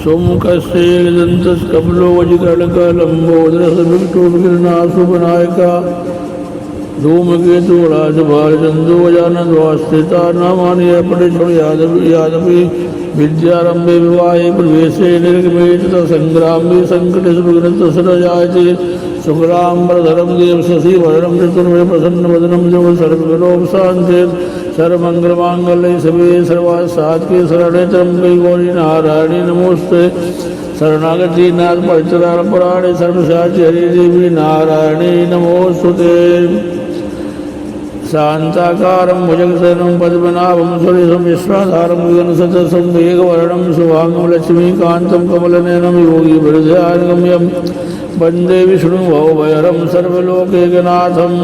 सोमुखस्येदन्तस्कपलो वजिकर्णकलम्बोदरसविष्टोपकिरणाशुभनायका धूमकेतु राजभालचन्द्रो गजानन्द्वास्थिता नामानि पठिष्यादपि विद्यारम्भे विवाहे प्रवेशे निर्गमे तथा सङ्ग्रामे सङ्कटे सुभगनतसरजायते शुक्लाम्बरधरं देव शशिवर्णं चतुर्भुजं प्रसन्नवदनं देव सर्वविघ्नोपशान्ते सर्वमङ्गलमाङ्गल्ये शिवे सर्वार्थसाधिके शरण्ये त्र्यम्बके गौरी नारायणी नमोस्तुते शरणागति नाथ परित्राणपरायणे सर्वशान्ति हरि देवी नारायणी नमोस्तुते शान्ताकारं भुजगशयनं पद्मनाभं सुरेशं विश्वाधारं गगनसदृशं मेघवर्णं शुभांगं लक्ष्मीकान्तं कमलनयनं योगिभिर्ध्यानगम्यं वन्दे विष्णुभवभयहरं सर्वलोकैकनाथं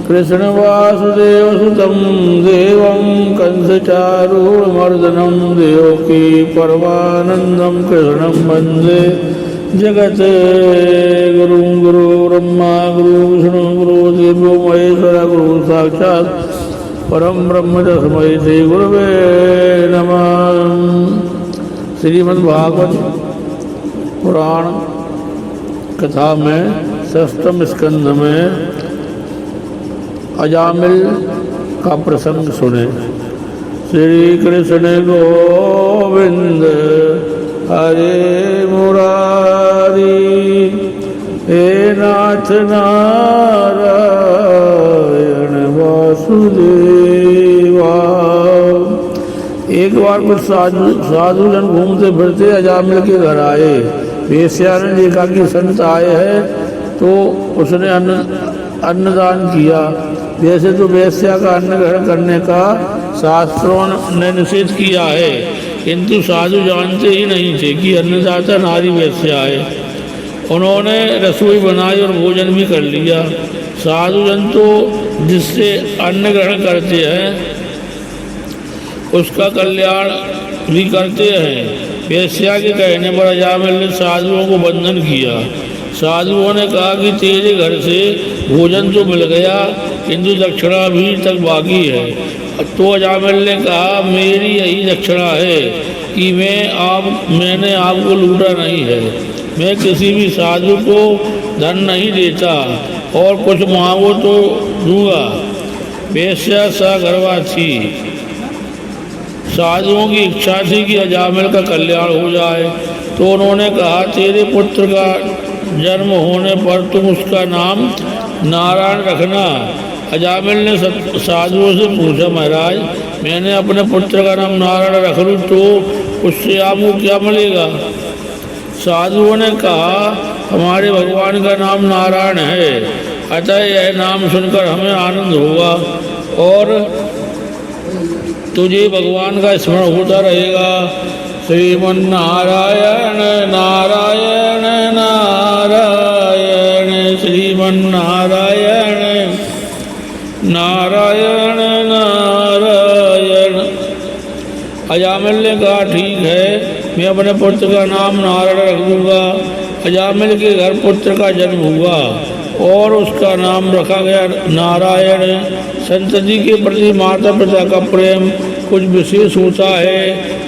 कृष्णवासुदेवसुतं देवं कंसचारूढमर्दनं देवकी परमानन्दं कृष्णं वन्दे जगत गुरु गुरु ब्रह्मा गुरु विष्णु गुरु देवो महेश्वर गुरु साक्षात् परम ब्रह्म तस्मै श्री गुरवे नमः। श्रीमद्भागवत पुराण कथा में षष्ठम स्कंध में अजामिल का प्रसंग सुने। श्री कृष्ण गोविंद हरे मुरारी हे नाथ नारायण वासुदेवा। एक बार कुछ साधुजन घूमते फिरते अजामिल के घर आए। वेश्या ने देखा कि संत आए हैं तो उसने अन्नदान किया। वैसे तो वेश्या का अन्न ग्रहण करने का शास्त्रों ने निषेध किया है, किंतु साधु जानते ही नहीं थे कि अन्नदाता नारी वेश्या है। उन्होंने रसोई बनाई और भोजन भी कर लिया। साधुजन तो जिससे अन्न ग्रहण करते हैं उसका कल्याण भी करते हैं। वेश्या के कहने पर अजामिल ने साधुओं को बंधन किया। साधुओं ने कहा कि तेरे घर से भोजन तो मिल गया किंतु दक्षिणा अभी तक बाकी है। तो अजामिल ने कहा मेरी यही दक्षिणा है कि मैंने आपको लूटा नहीं है। मैं किसी भी साधु को धन नहीं देता और कुछ मांगो तो दूंगा। वेश्या सगर्वा थी। साधुओं की इच्छा थी कि अजामिल का कल्याण हो जाए, तो उन्होंने कहा तेरे पुत्र का जन्म होने पर तुम उसका नाम नारायण रखना। अजामिल ने साधुओं से पूछा महाराज मैंने अपने पुत्र का नाम नारायण रख लूँ तो उससे आपको क्या मिलेगा? साधुओं ने कहा हमारे भगवान का नाम नारायण है, अतः यह नाम सुनकर हमें आनंद होगा और तुझे भगवान का स्मरण होता रहेगा। श्रीमन्नारायण नारायण नारायण श्रीमन्नारायण नारायण नारायण। अजामिल ने कहा ठीक है, मैं अपने पुत्र का नाम नारायण रख दूंगा। अजामिल के घर पुत्र का जन्म हुआ और उसका नाम रखा गया नारायण। संतति के प्रति माता पिता का प्रेम कुछ विशेष होता है।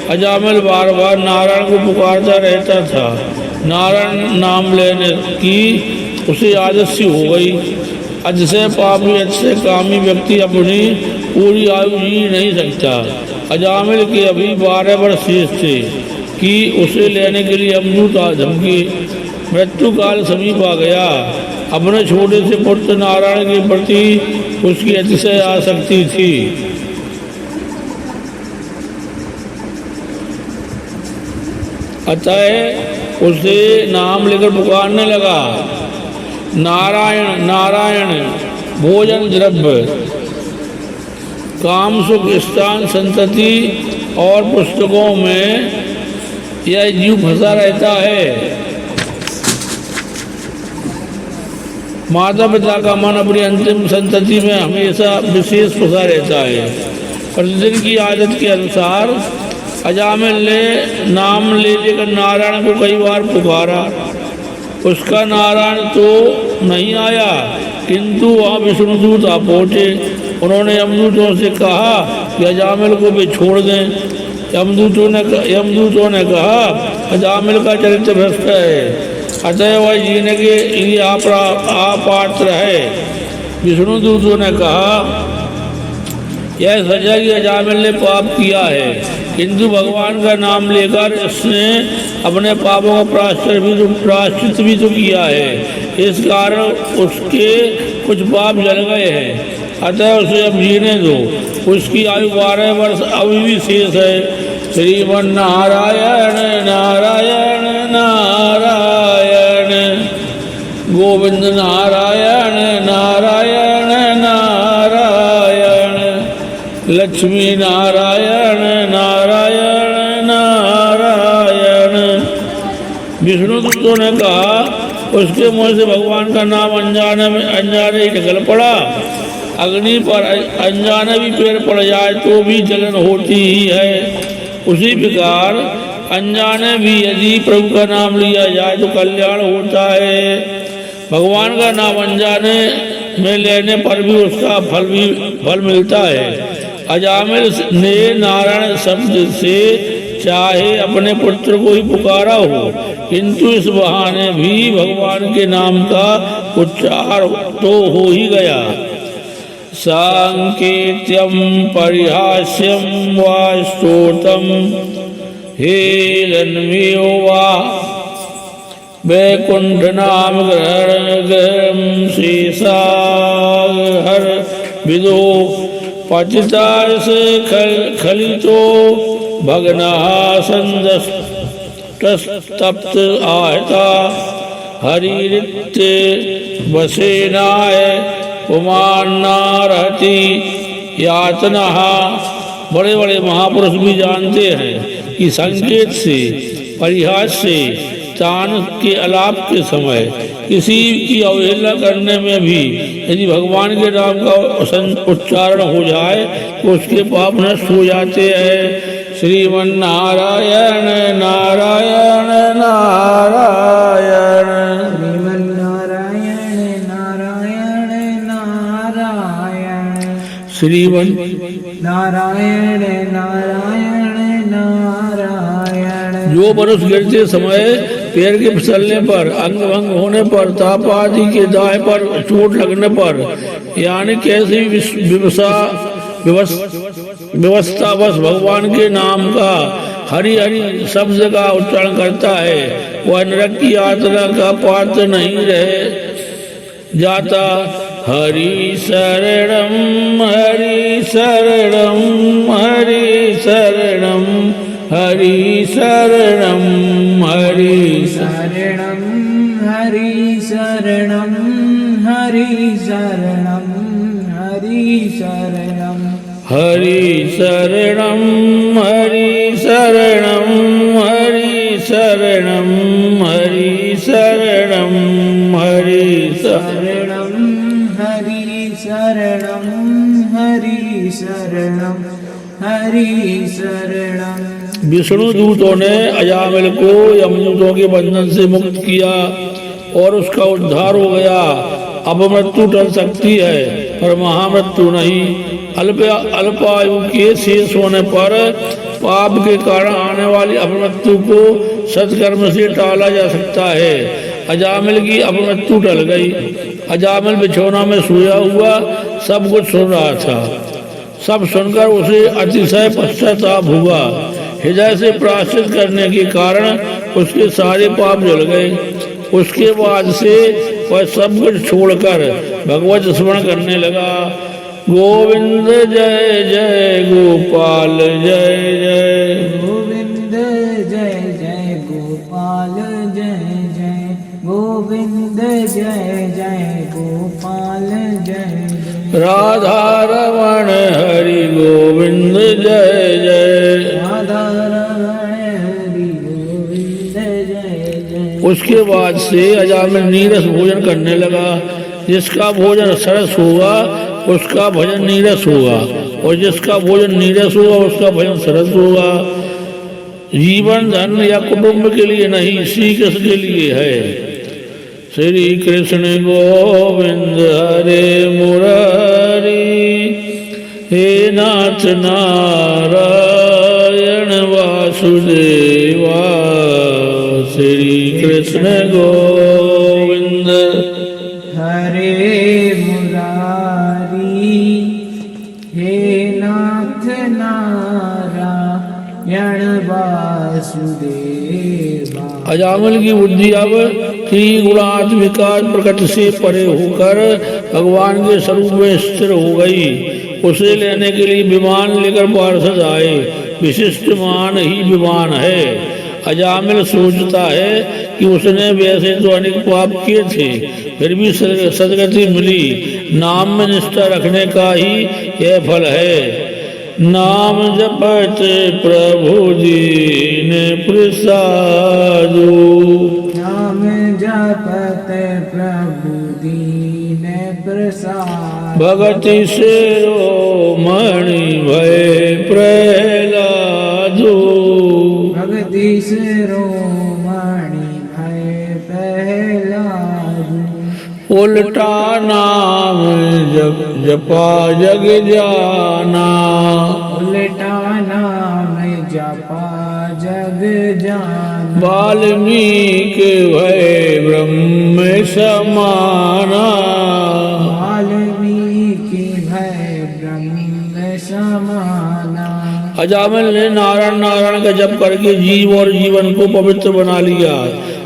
अजामिल बार बार नारायण को पुकारता रहता था। नारायण नाम लेने की उसे आदत सी हो गई। अतिशय पापी अतिशय कामी व्यक्ति अपनी पूरी आयु जी नहीं सकता। अजामिल के अभी 12 वर्ष शेष थे कि उसे लेने के लिए यमदूत धमकी। मृत्यु काल समीप आ गया। अपने छोटे से पुत्र नारायण के प्रति उसकी अतिशय आसक्ति थी। अतः उसे नाम लेकर पुकारने लगा नारायण नारायण। भोजन द्रव्य काम सुख स्थान संतति और पुस्तकों में यह जीव फंसा रहता है। माता पिता का मन अपनी अंतिम संतति में हमेशा विशेष फंसा रहता है। प्रतिदिन की आदत के अनुसार अजामिल ने नाम लेकर नारायण को कई बार पुकारा। उसका नारायण तो नहीं आया, किंतु वहाँ विष्णुदूत आ पहुँचे। उन्होंने यमदूतों से कहा कि अजामिल को भी छोड़ दें। यमदूतों ने कहा अजामिल का चरित्र भ्रष्ट है, अतः वह जीने के लिए अपात्र है। विष्णु दूतों ने कहा, यह सजा कि अजामिल ने पाप किया है, किंतु भगवान का नाम लेकर इसने अपने पापों का प्रायश्चित भी तो किया है, इस कारण उसके कुछ पाप जल गए हैं, अतः उसे अब जीने दो। उसकी आयु 12 वर्ष अभी भी शेष है। श्रीमन नारायण नारायण नारायण, गोविंद नारायण नारायण नारायण, लक्ष्मी नारायण नारायण नारायण। विष्णु दूतों ने कहा, उसके मुंह से भगवान का नाम अनजाने ही निकल पड़ा। अग्नि पर अनजाने भी पैर पड़ जाए तो भी जलन होती ही है, उसी प्रकार अनजाने भी यदि प्रभु का नाम लिया जाए तो कल्याण होता है। भगवान का नाम अनजाने में लेने पर भी उसका फल मिलता है। अजामिल ने नारायण शब्द से चाहे अपने पुत्र को ही पुकारा हो, किंतु इस बहाने भी भगवान के नाम का उच्चार तो हो ही गया। सांकेत्यम परिहास्यम वा स्तोत्रम हेलन्वियो वा वैकुंठ नाम ग्रहण शेषा हर विदो पतिता से खलितो भगना संदस्तप्त आहता हरिरित्य वसेनाय उमान्ना रहती यातना। बड़े बड़े महापुरुष भी जानते हैं कि संकेत से, परिहास से, तान के अलाप के समय किसी की अवहेलना करने में भी यदि भगवान के नाम का उच्चारण हो जाए तो उसके पाप नष्ट हो जाते हैं। श्रीमन नारायण नारायण नारायण, श्रीमन नारायण नारायण नारायण, श्रीमन नारायण नारायण नारायण। जो मनुष्य गिरते समय पैर के फिसलने पर, अंग भंग होने पर, ताप आदि के दाएं पर चोट लगने पर, यानी कैसी व्यवस्था बस भगवान के नाम का हरि हरि शब्द का उच्चारण करता है, वह नरक की यातना का पात्र नहीं रह जाता। हरि शरणम हरि शरणम हरि शरणम हरि शरणम हरि शरणम हरि शरणम हरि शरणम हरि शरणम हरि शरणम हरि शरणम हरि शरणम हरि शरणम हरि शरणम हरि शरणम हरि शरणम हरि शरणम। विष्णु दूतों ने अजामिल को यमदूतों के बंधन से मुक्त किया और उसका उद्धार हो गया। अब मृत्यु टल सकती है पर महामृत्यु नहीं। अल्पायु के शेष होने पर पाप के कारण आने वाली अपमृत्यु को सत्कर्म से टाला जा सकता है। अजामिल की अपमृत्यु टल गई। अजामिल बिछौना में सोया हुआ सब कुछ सुन रहा था। सब सुनकर उसे अतिशय पश्चाताप हुआ। हृदय से प्रायश्चित करने के कारण उसके सारे पाप जल गए। उसके बाद से वह सब कुछ छोड़कर भगवत स्मरण करने लगा। गोविंद जय जय गोपाल जय जय, गोविंद जय जय गोपाल जय जय, गोविंद जय जय गोपाल जय जय। राधा रमण हरि गोविंद जय जय, राधा रमण हरि गोविंद जय जय। उसके बाद से अजामिल नीरस भोजन करने लगा। जिसका भोजन सरस होगा उसका भजन नीरस होगा, और जिसका भोजन नीरस होगा उसका भजन सरस होगा। जीवन धन या कुटुंब के लिए नहीं, श्री कृष्ण के लिए है। श्री कृष्ण गोविंद हरे मुरारी, हे नाथ नारायण वासुदेवा। कृष्ण गोविंद। हरे मुरारी हे नाथ नारायण वासुदेवा। अजामिल की बुद्धि अब त्रिगुणात्मिका प्रकट से परे होकर भगवान के स्वरूप में स्थिर हो गई। उसे लेने के लिए विमान लेकर पार्षद आए। विशिष्ट मान ही विमान है। अजामिल सोचता है कि उसने वैसे तो अनेक पाप किए थे, फिर भी सदगति मिली। नाम में निष्ठा रखने का ही यह फल है। नाम जपत प्रभु दीन प्रसादु। नाम जपत प्रभु दीन प्रसाद। भगति से मणि भय प्रहलादु। भगति से मणि भय प्रहलादु। उल्टा नाम जपा जग जाना। उल्टा नाम जपा जग जान। वाल्मीकि भय ब्रह्म समाना। वाल्मीकि भय ब्रह्म समाना। अजामिल ने नारायण नारायण का जप करके जीव और जीवन को पवित्र बना लिया।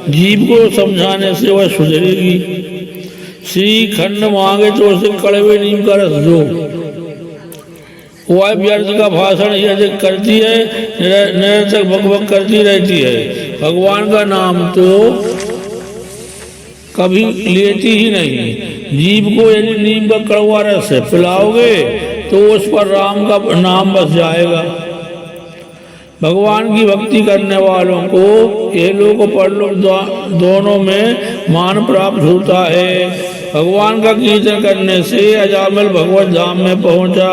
जीव को समझाने से वह सुधरेगी। श्रीखंड मांगे तो उसे कड़वे नीम का रस दो। वह व्यर्थ का भाषण यदि करती है, निरंतर बकबक करती रहती है। भगवान का नाम तो कभी लेती ही नहीं। जीव को यदि नीम का कड़वा रस पिलाओगे तो उस पर राम का नाम बस जाएगा। भगवान की भक्ति करने वालों को ये लोक परलोक दोनों में मान प्राप्त होता है। भगवान का कीर्तन करने से अजामिल भगवत धाम में पहुंचा।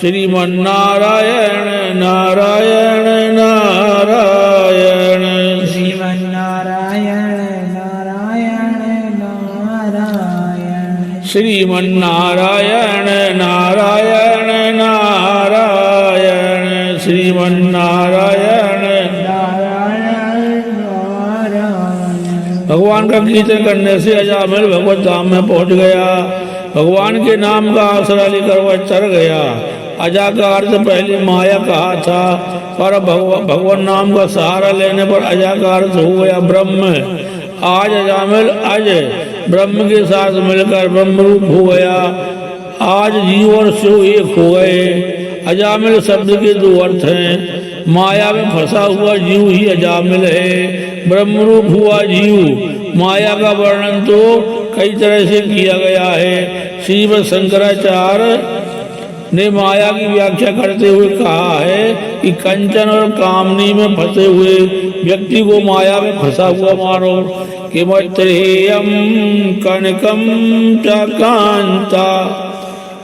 श्रीमन्नारायण नारायण नारायण। श्रीमन्नारायण नारायण नारायण। श्रीमन्नारायण नारायण नारायण। श्रीमन्नारायण भगवान का कीर्तन करने से अजामिल भगवत धाम में पहुंच गया। भगवान के नाम का आसरा लेकर वह चढ़ गया। अजा का अर्थ पहले माया कहा था, पर भगवान नाम का सहारा लेने पर अजा का अर्थ हो गया ब्रह्म। आज अजामिल अज ब्रह्म के साथ मिलकर ब्रह्मरूप हो गया। आज जीव और शिव एक हो गए। अजामिल शब्द के दो अर्थ हैं। माया में फंसा हुआ जीव ही अजामिल है। ब्रह्मरूप हुआ जीव। माया का वर्णन तो कई तरह से किया गया है। श्रीमद् शंकराचार्य ने माया की व्याख्या करते हुए कहा है कि कंचन और कामनी में फंसे हुए व्यक्ति को माया में फंसा हुआ मानो। किमत्रेयम कनकम च कांता।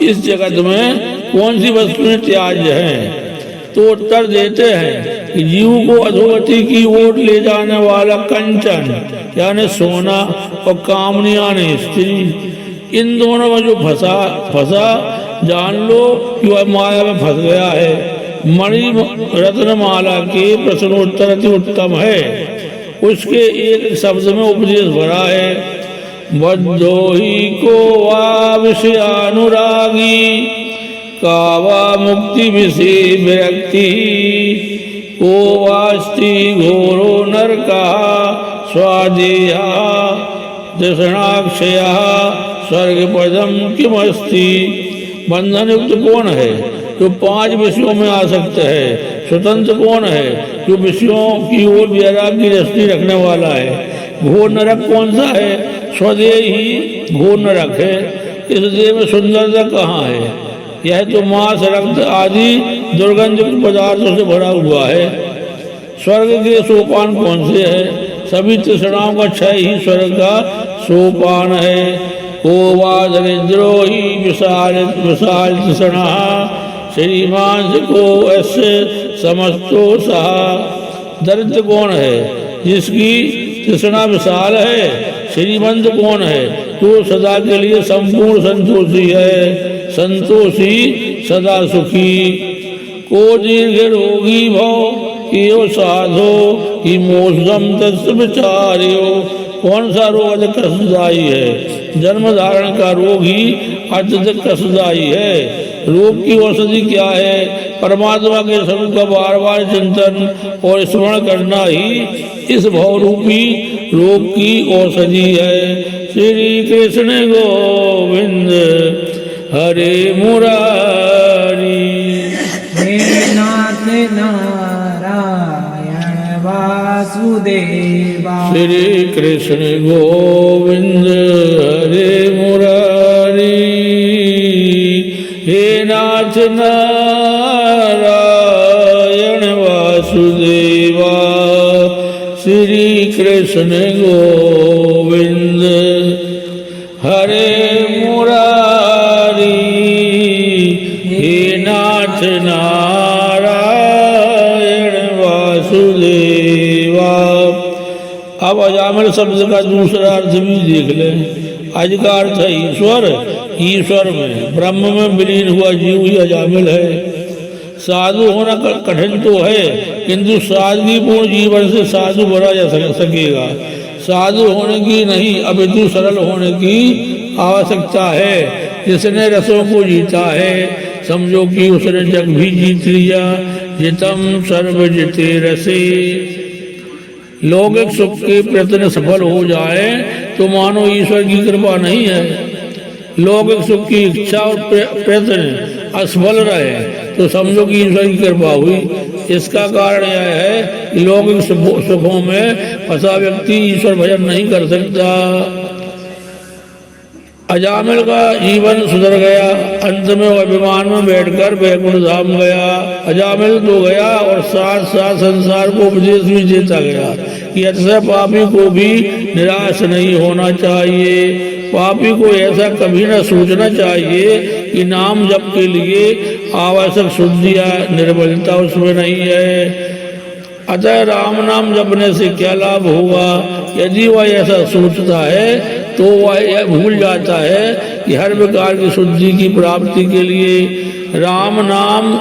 इस जगत में कौन सी वस्तुएं त्याज्य हैं? तो उत्तर देते हैं कि जीव को अधोगति की ओर ले जाने वाला कंचन यानी सोना और कामनी यानी स्त्री, इन दोनों में जो फंसा जान लो कि वह माया में फंस गया है। मणि रत्नमाला के प्रश्नोत्तर अति उत्तम है। उसके एक शब्द में उपदेश भरा है। बद्धो ही को वा विषयानुरागी कावा मुक्ति विषय विरक्ति को वास्ति घोरो नरका स्वादेहा दर्शनाक्षया स्वर्ग पदम किमस्ति। बंधन युक्त कौन है जो 5 विषयों में आसक्त है? स्वतंत्र कौन है जो विषयों की ओर वैराग्य की दृष्टि रखने वाला है? घोर नरक कौन सा है? स्वदेह ही घोर नरक है। इस देह में सुंदरता कहाँ है? यह तो मांस रक्त आदि दुर्गंधयुक्त पदार्थों से भरा हुआ है। स्वर्ग के सोपान कौन से है? सभी तृष्णाओं का क्षय ही स्वर्ग का सोपान है। को वा दरिद्रो ही विशाल तृष्णा श्रीमान को ऐसे समस्तो सहा। दरिद्र कौन है? जिसकी तृष्णा विशाल है। श्रीमंत कौन है? जो सदा के लिए संपूर्ण संतोषी है। संतोषी सदा सुखी। को दीर्घ रोगी भव यो साधो कि मोसम तस् विचार्यो। कौन सा रोग अधिक कष्टदायी है? जन्म धारण का रोग ही अत्यधिक कष्टदायी है। रोग की औषधि क्या है? परमात्मा के स्वरूप का बार बार चिंतन और स्मरण करना ही इस भवरूपी रोग की औषधि है। श्री कृष्ण गोविंद हरे मुरारी। हे नाथ नारायण वासुदेवा। श्री कृष्ण गोविंद हरे मुरारी। हे नाथ नारायण वासुदेवा। श्री कृष्ण गोविंद हरे मुरारी। हे नाथ नारायण वासुदेवा। अब अजामिल शब्द का दूसरा अर्थ भी देख लें। अज का अर्थ है ईश्वर। ईश्वर में ब्रह्म में विलीन हुआ जीव ही अजामिल है। साधु होना कठिन तो है, किंतु सादगीपूर्ण जीवन से साधु बना जा सकेगा। साधु होने की नहीं अपितु सरल होने की आवश्यकता है। जिसने रसों को जीता है, समझो कि उसने जग भी जीत लिया। जितम सर्व जिते रसे। लौकिक सुख के प्रयत्न सफल हो जाए तो मानो ईश्वर की कृपा नहीं है। लौकिक सुख की इच्छा और प्रयत्न असफल रहे तो समझो कि ईश्वर की कृपा हुई। इसका कारण यह है कि लौकिक सुखों में फंसा व्यक्ति ईश्वर भजन नहीं कर सकता। अजामिल का जीवन सुधर गया। अंत में वह विमान में बैठकर वैकुंठ धाम गया। अजामिल तो गया और साथ साथ संसार को उपदेश भी देता गया कि अतिशय पापी को भी निराश नहीं होना चाहिए। पापी को ऐसा कभी न सोचना चाहिए कि नाम जप के लिए आवश्यक शुद्धि या निर्मलता उसमें नहीं है। अतः राम नाम जपने से क्या लाभ होगा? यदि वह ऐसा सोचता है तो वह यह भूल जाता है कि हर प्रकार की शुद्धि की प्राप्ति के लिए राम नाम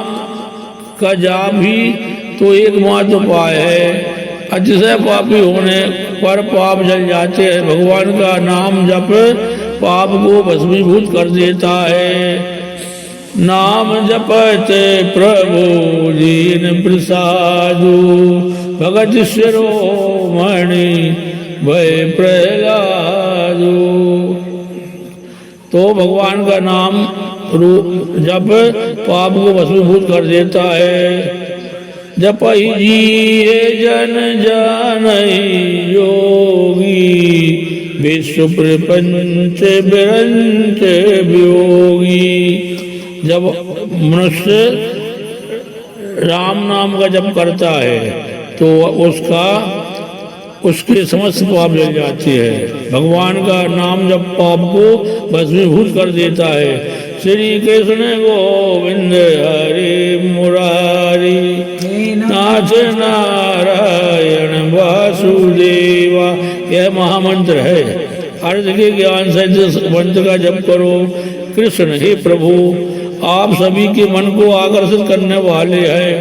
का जाप ही तो एकमात्र उपाय है। अतिशय पापी होने पर पाप जल जाते हैं। भगवान का नाम जप पाप को भस्मीभूत कर देता है। नाम जपते प्रभु दीन प्रसादु। भगत शिरोमणि भय प्रहलादु। तो भगवान का नाम जप पाप को भस्मीभूत कर देता है। जप ही जिए जन जानई योगी। विश्व प्रपंच बिरंच वियोगी। जब मनुष्य राम नाम का जप करता है तो उसके समस्त पाप जल जाते हैं। भगवान का नाम जब पाप को भस्मीभूत कर देता है। श्री कृष्ण गोविंद हरे मुरारी। नाथ नारायण वासुदेवा। यह महामंत्र है। अर्थ के ज्ञान से जिस मंत्र का जप करो। कृष्ण हे प्रभु, आप सभी के मन को आकर्षित करने वाले हैं,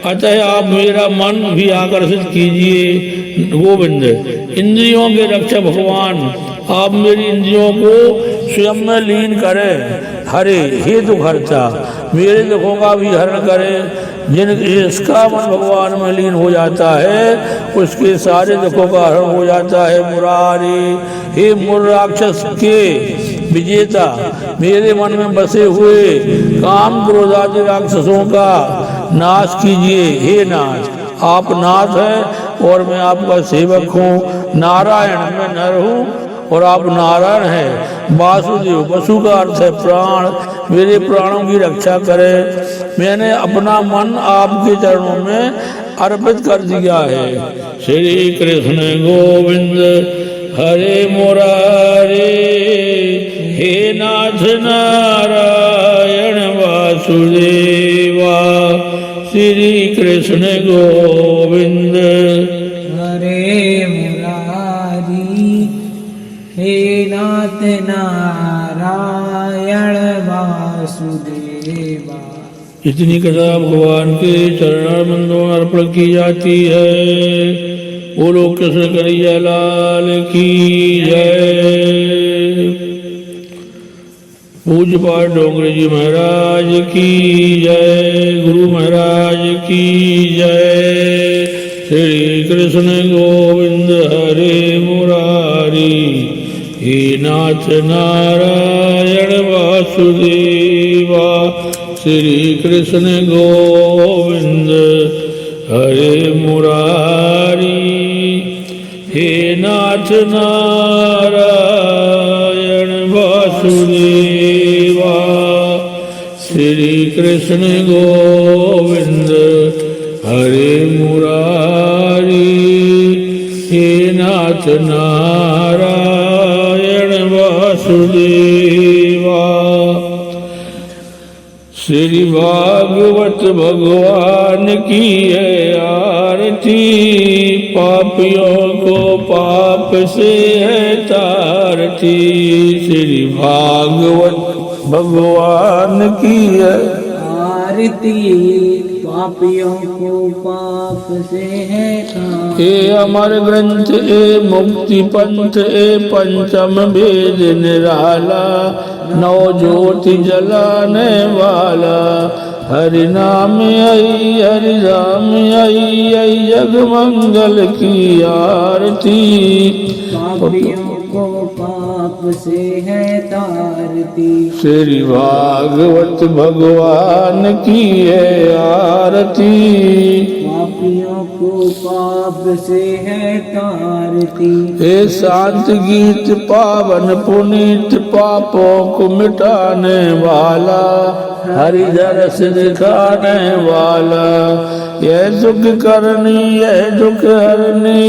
अतः आप मेरा मन भी आकर्षित कीजिए। गोविंद इंद्रियों के रक्षक भगवान, आप मेरी इंद्रियों को स्वयं में लीन करें। हरे हे दुखहर्ता, मेरे दुखों का भी हरण करें। जिसका मन भगवान में लीन हो जाता है उसके सारे दुखों का हरण हो जाता है। मुरारी हे मुर राक्षस के विजेता, मेरे मन में बसे हुए काम क्रोध आदि राक्षसों का नाश कीजिए। हे नाथ, आप नाथ हैं और मैं आपका सेवक हूँ। नारायण, मैं नर हूँ और आप नारायण हैं। वासुदेव, वसु का अर्थ है प्राण, मेरे प्राणों की रक्षा करें। मैंने अपना मन आपके चरणों में अर्पित कर दिया है। श्री कृष्ण गोविंद हरे मुरारे। हे नाथ नारायण वासुदेवा। श्री कृष्ण गोविंद हरे मुरारी। हे नाथ नारायण वासुदेवा। इतनी कथा भगवान के चरणारविंदों में अर्पण की जाती है। बोलो कृष्ण कन्हैया लाल की जय। पूज्य पाठ डोंगरे जी महाराज की जय। गुरु महाराज की जय। श्री कृष्ण गोविंद हरे मुरारी, हे नाथ नारायण वासुदेवा। श्री कृष्ण गोविंद हरे मुरारी, हे नाथ नारायण वासुदेवा। श्री कृष्ण गोविंद हरे मुरारी, हे नाथ नारायण वासुदेवा। श्री भागवत भगवान की है आरती, पापियों को पाप से है तारती। श्री भागवत भगवान की है आरती, पापियों को पाप से है तारती। ए अमर ग्रंथ ए मुक्ति पंथ ए पंचम वेद निराला, नौ ज्योति जलाने वाला। हरि नाम आई हरि राम आई आई जग मंगल की आरती। पापियों को पाप से है तारती। श्री भागवत भगवान की है आरती, पापियों को पाप से है तारती। हे शांत गीत पावन पुनीत, पापों को मिटाने वाला। हरि दरस दिखाने वाला। यह दुख करनी यह दुख हरनी,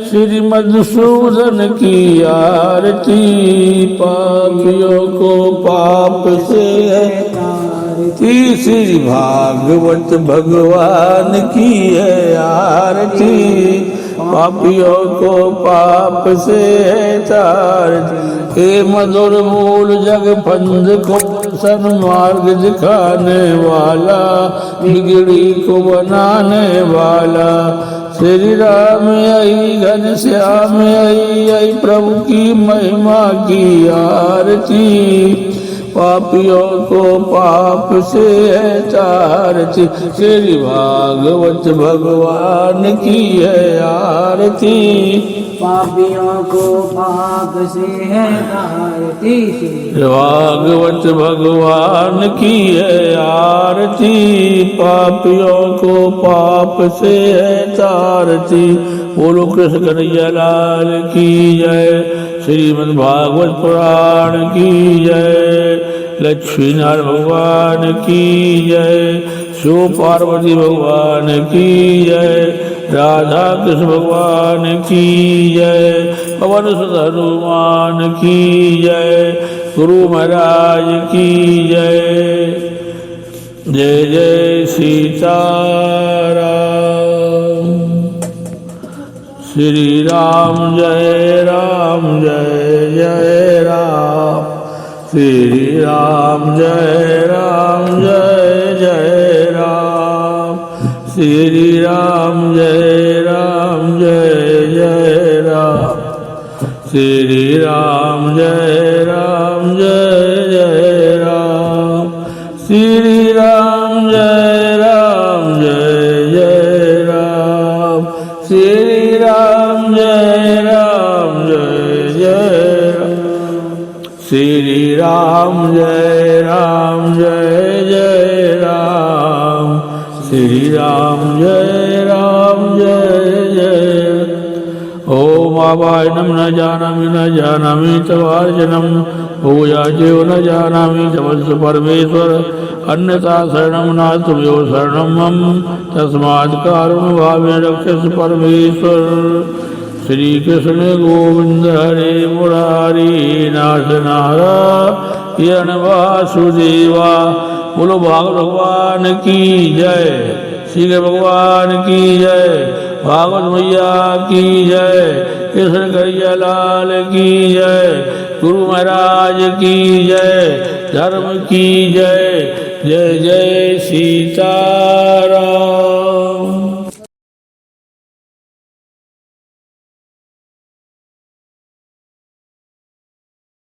श्री मधुसूदन की आरती। पापियों को पाप से है तारती। श्री भागवत भगवान की है आरती, पापियों को पाप से है तारती। हे मधुर मूल जग फंद को सन्मार्ग दिखाने वाला, बिगड़ी को बनाने वाला। श्री राम आई घनश्याम आई आई प्रभु की महिमा की आरती। पापियों को पाप से है तारती। श्री भागवत भगवान की है आरती, पापियों को पाप से है तारती। भागवत भगवान की है आरती, पापियों को पाप से है तारती। बोलो कृष्ण कन्हैया लाल की जय। श्रीमद् भागवत पुराण की जय। लक्ष्मी नारायण भगवान की जय। शिव पार्वती भगवान की जय। राधा कृष्ण भगवान की जय। पवन सुत हनुमान की जय। गुरु महाराज की जय। जय जय सीताराम। श्री राम जय जय राम। श्री राम जय जय राम। श्री राम जय जय राम। श्री राम जय जय राम। श्री राम जय जय राम। श्री राम जय जय राम। श्री राम जय जय राम। श्री राम जय जय। ओम आवाय नम न जानामि तवार्जनम। भूया जीव न जानामि तमस्तु परमेश्वर। अन्यथा शरणं नास्ति शरणं मम। तस्मात् कारुण्यभावेन रक्षस्व परमेश्वर। श्री कृष्ण गोविंद हरे मुरारी, नाथ नारायण वासुदेवा। बोलो भागवत भगवान की जय। श्री भगवान की जय। भागवत मैया की जय। कृष्ण कन्हैया लाल की जय। गुरु महाराज की जय। धर्म की जय। जय जय सीताराम।